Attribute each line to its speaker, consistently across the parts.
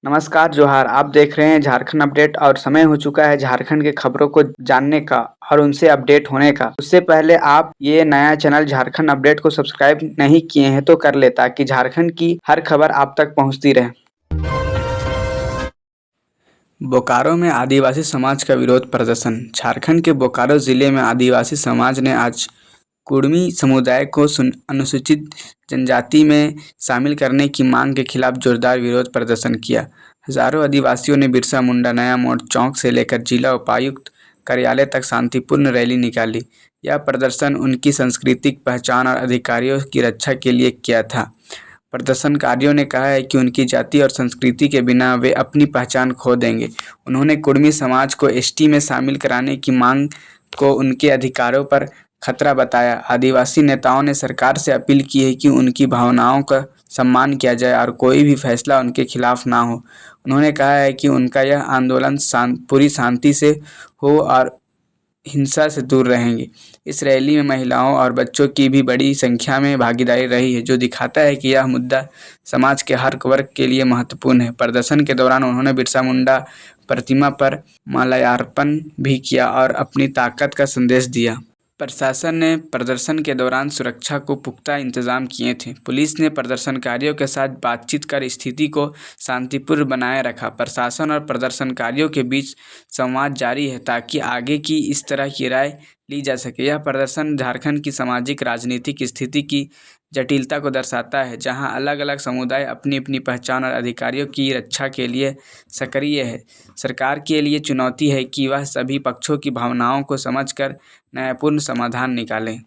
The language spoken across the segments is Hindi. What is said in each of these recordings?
Speaker 1: नमस्कार, जोहार। आप देख रहे हैं झारखंड अपडेट और समय हो चुका है झारखंड के खबरों को जानने का और उनसे अपडेट होने का। उससे पहले आप ये नया चैनल झारखंड अपडेट को सब्सक्राइब नहीं किए हैं तो कर लें ताकि झारखंड की हर खबर आप तक पहुंचती रहे। बोकारो में आदिवासी समाज का विरोध प्रदर्शन। झारखंड के बोकारो जिले में आदिवासी समाज ने आज कुड़मी समुदाय को अनुसूचित जनजाति में शामिल करने की मांग के खिलाफ जोरदार विरोध प्रदर्शन किया। हजारों आदिवासियों ने बिरसा मुंडा नया मोड़ चौक से लेकर जिला उपायुक्त कार्यालय तक शांतिपूर्ण रैली निकाली। यह प्रदर्शन उनकी सांस्कृतिक पहचान और अधिकारियों की रक्षा के लिए किया था। प्रदर्शनकारियों ने कहा है कि उनकी जाति और संस्कृति के बिना वे अपनी पहचान खो देंगे। उन्होंने कुड़मी समाज को एसटी में शामिल कराने की मांग को उनके अधिकारों पर खतरा बताया। आदिवासी नेताओं ने सरकार से अपील की है कि उनकी भावनाओं का सम्मान किया जाए और कोई भी फैसला उनके खिलाफ ना हो। उन्होंने कहा है कि उनका यह आंदोलन पूरी शांति से हो और हिंसा से दूर रहेंगे। इस रैली में महिलाओं और बच्चों की भी बड़ी संख्या में भागीदारी रही है, जो दिखाता है कि यह मुद्दा समाज के हर वर्ग के लिए महत्वपूर्ण है। प्रदर्शन के दौरान उन्होंने बिरसा मुंडा प्रतिमा पर माल्यार्पण भी किया और अपनी ताकत का संदेश दिया। प्रशासन ने प्रदर्शन के दौरान सुरक्षा को पुख्ता इंतजाम किए थे। पुलिस ने प्रदर्शनकारियों के साथ बातचीत कर स्थिति को शांतिपूर्ण बनाए रखा। प्रशासन और प्रदर्शनकारियों के बीच संवाद जारी है ताकि आगे की इस तरह की राय ली जा सके। यह प्रदर्शन झारखंड की सामाजिक राजनीतिक स्थिति की जटिलता को दर्शाता है, जहां अलग अलग समुदाय अपनी अपनी पहचान और अधिकारियों की रक्षा के लिए सक्रिय है। सरकार के लिए चुनौती है कि वह सभी पक्षों की भावनाओं को समझकर न्यायपूर्ण समाधान निकालें।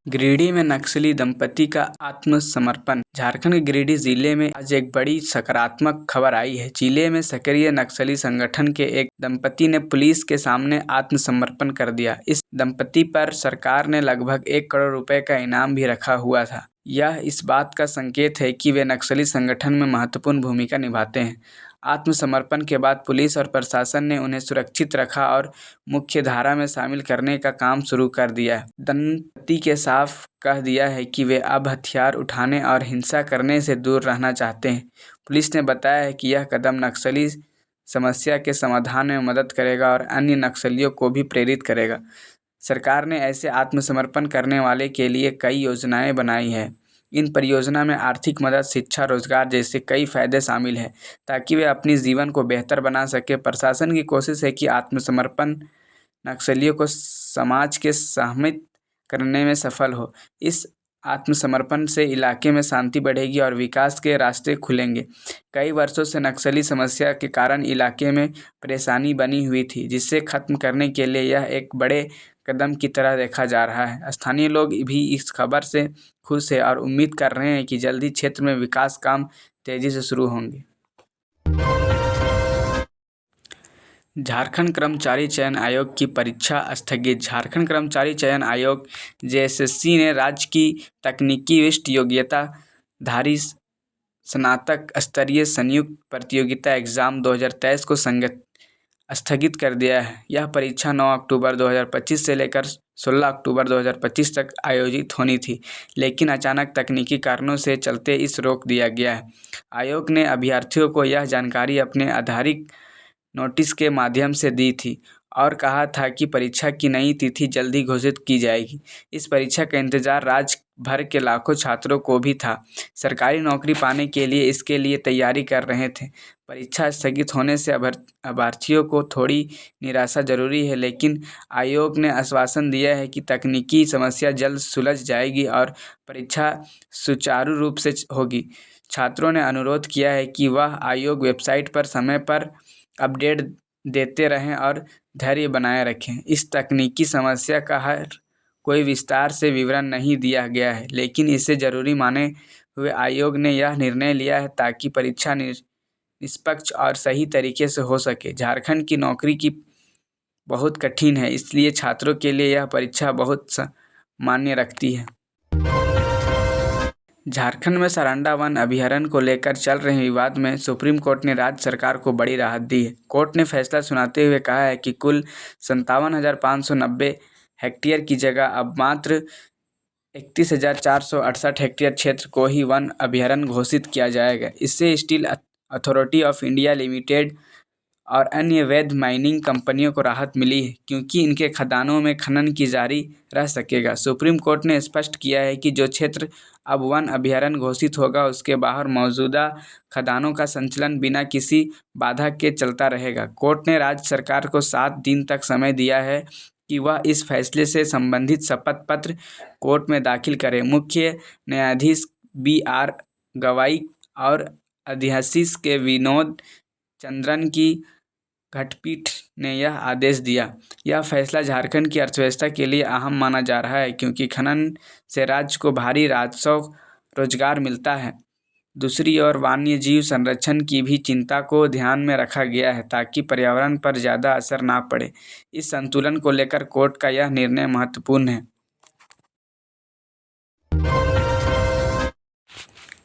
Speaker 1: गिरिडीह में नक्सली दंपति का आत्मसमर्पण। झारखंड के गिरिडीह जिले में आज एक बड़ी सकारात्मक खबर आई है। जिले में सक्रिय नक्सली संगठन के एक दंपति ने पुलिस के सामने आत्मसमर्पण कर दिया। इस दंपति पर सरकार ने लगभग 1 करोड़ रुपए का इनाम भी रखा हुआ था। यह इस बात का संकेत है कि वे नक्सली संगठन में महत्वपूर्ण भूमिका निभाते हैं। आत्मसमर्पण के बाद पुलिस और प्रशासन ने उन्हें सुरक्षित रखा और मुख्य धारा में शामिल करने का काम शुरू कर दिया है। दंपति के साफ कह दिया है कि वे अब हथियार उठाने और हिंसा करने से दूर रहना चाहते हैं। पुलिस ने बताया है कि यह कदम नक्सली समस्या के समाधान में मदद करेगा और अन्य नक्सलियों को भी प्रेरित करेगा। सरकार ने ऐसे आत्मसमर्पण करने वाले के लिए कई योजनाएं बनाई है। इन परियोजना में आर्थिक मदद, शिक्षा, रोजगार जैसे कई फायदे शामिल हैं ताकि वे अपनी जीवन को बेहतर बना सके। प्रशासन की कोशिश है कि आत्मसमर्पण नक्सलियों को समाज के सहमित करने में सफल हो। इस आत्मसमर्पण से इलाके में शांति बढ़ेगी और विकास के रास्ते खुलेंगे। कई वर्षों से नक्सली समस्या के कारण इलाके में परेशानी बनी हुई थी, जिसे खत्म करने के लिए यह एक बड़े कदम की तरह देखा जा रहा है। स्थानीय लोग भी इस खबर से खुश हैं और उम्मीद कर रहे हैं कि जल्दी क्षेत्र में विकास काम तेजी से शुरू होंगे। झारखंड कर्मचारी चयन आयोग की परीक्षा स्थगित। झारखंड कर्मचारी चयन आयोग जेएसएससी ने राज्य की तकनीकी विशिष्ट योग्यता धारी स्नातक स्तरीय संयुक्त प्रतियोगिता एग्जाम 2023 को स्थगित कर दिया है। यह परीक्षा 9 अक्टूबर 2025 से लेकर 16 अक्टूबर 2025 तक आयोजित होनी थी, लेकिन अचानक तकनीकी कारणों से चलते इस रोक दिया गया है। आयोग ने अभ्यर्थियों को यह जानकारी अपने आधिकारिक नोटिस के माध्यम से दी थी और कहा था कि परीक्षा की नई तिथि जल्दी घोषित की जाएगी। इस परीक्षा का इंतजार राज्य भर के लाखों छात्रों को भी था। सरकारी नौकरी पाने के लिए इसके लिए तैयारी कर रहे थे। परीक्षा स्थगित होने से अभ्यर्थियों को थोड़ी निराशा जरूरी है, लेकिन आयोग ने आश्वासन दिया है कि तकनीकी समस्या जल्द सुलझ जाएगी और परीक्षा सुचारू रूप से होगी। छात्रों ने अनुरोध किया है कि वह आयोग वेबसाइट पर समय पर अपडेट देते रहें और धैर्य बनाए रखें। इस तकनीकी समस्या का हर कोई विस्तार से विवरण नहीं दिया गया है, लेकिन इसे जरूरी माने हुए आयोग ने यह निर्णय लिया है ताकि परीक्षा निष्पक्ष और सही तरीके से हो सके। झारखंड की नौकरी की बहुत कठिन है, इसलिए छात्रों के लिए यह परीक्षा बहुत मायने रखती है। झारखंड में सारंडा वन अभयारण्य को लेकर चल रहे विवाद में सुप्रीम कोर्ट ने राज्य सरकार को बड़ी राहत दी है। कोर्ट ने फैसला सुनाते हुए कहा है कि कुल 57,590 हेक्टेयर की जगह अब मात्र 31,468 हेक्टेयर क्षेत्र को ही वन अभयारण्य घोषित किया जाएगा। इससे steel authority of India limited और अन्य वैध माइनिंग कंपनियों को राहत मिली है, क्योंकि इनके खदानों में खनन की जारी रह सकेगा। सुप्रीम कोर्ट ने स्पष्ट किया है कि जो क्षेत्र अब वन अभयारण्य घोषित होगा, उसके बाहर मौजूदा खदानों का संचालन बिना किसी बाधा के चलता रहेगा। कोर्ट ने राज्य सरकार को 7 दिन तक समय दिया है कि वह इस फैसले से संबंधित शपथ पत्र कोर्ट में दाखिल करे। मुख्य न्यायाधीश BR गवाई और अध्यादेश के विनोद चंद्रन की खंडपीठ ने यह आदेश दिया। यह फैसला झारखंड की अर्थव्यवस्था के लिए अहम माना जा रहा है, क्योंकि खनन से राज्य को भारी राजस्व रोजगार मिलता है। दूसरी ओर वन्यजीव संरक्षण की भी चिंता को ध्यान में रखा गया है, ताकि पर्यावरण पर ज़्यादा असर ना पड़े। इस संतुलन को लेकर कोर्ट का यह निर्णय महत्वपूर्ण है।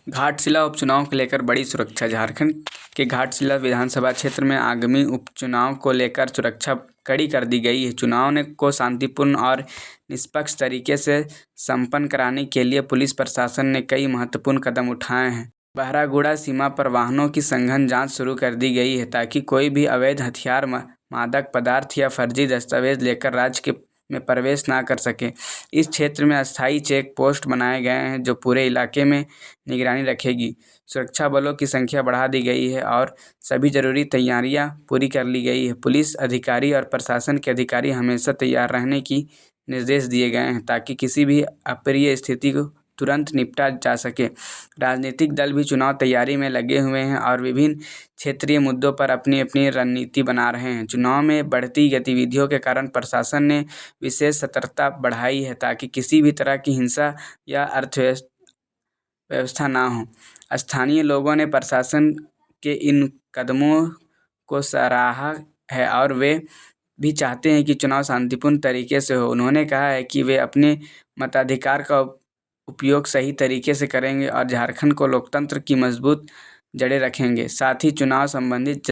Speaker 1: घाटशिला उपचुनाव को लेकर बड़ी सुरक्षा। झारखंड के घाटशिला विधानसभा क्षेत्र में आगामी उपचुनाव को लेकर सुरक्षा कड़ी कर दी गई है। चुनाव को शांतिपूर्ण और निष्पक्ष तरीके से संपन्न कराने के लिए पुलिस प्रशासन ने कई महत्वपूर्ण कदम उठाए हैं। बहरागोड़ा सीमा पर वाहनों की सघन जांच शुरू कर दी गई है, ताकि कोई भी अवैध हथियार, मादक पदार्थ या फर्जी दस्तावेज लेकर राज्य में प्रवेश ना कर सके। इस क्षेत्र में अस्थायी चेक पोस्ट बनाए गए हैं, जो पूरे इलाके में निगरानी रखेगी। सुरक्षा बलों की संख्या बढ़ा दी गई है और सभी जरूरी तैयारियां पूरी कर ली गई है। पुलिस अधिकारी और प्रशासन के अधिकारी हमेशा तैयार रहने की निर्देश दिए गए हैं, ताकि किसी भी अप्रिय स्थिति को तुरंत निपटा जा सके। राजनीतिक दल भी चुनाव तैयारी में लगे हुए हैं और विभिन्न क्षेत्रीय मुद्दों पर अपनी अपनी रणनीति बना रहे हैं। चुनाव में बढ़ती गतिविधियों के कारण प्रशासन ने विशेष सतर्कता बढ़ाई है, ताकि किसी भी तरह की हिंसा या अर्थव्यवस्था ना हो। स्थानीय लोगों ने प्रशासन के इन कदमों को सराहा है और वे भी चाहते हैं कि चुनाव शांतिपूर्ण तरीके से हो। उन्होंने कहा है कि वे अपने मताधिकार का उपयोग सही तरीके से करेंगे और झारखंड को लोकतंत्र की मजबूत जड़ें रखेंगे। साथ ही चुनाव संबंधित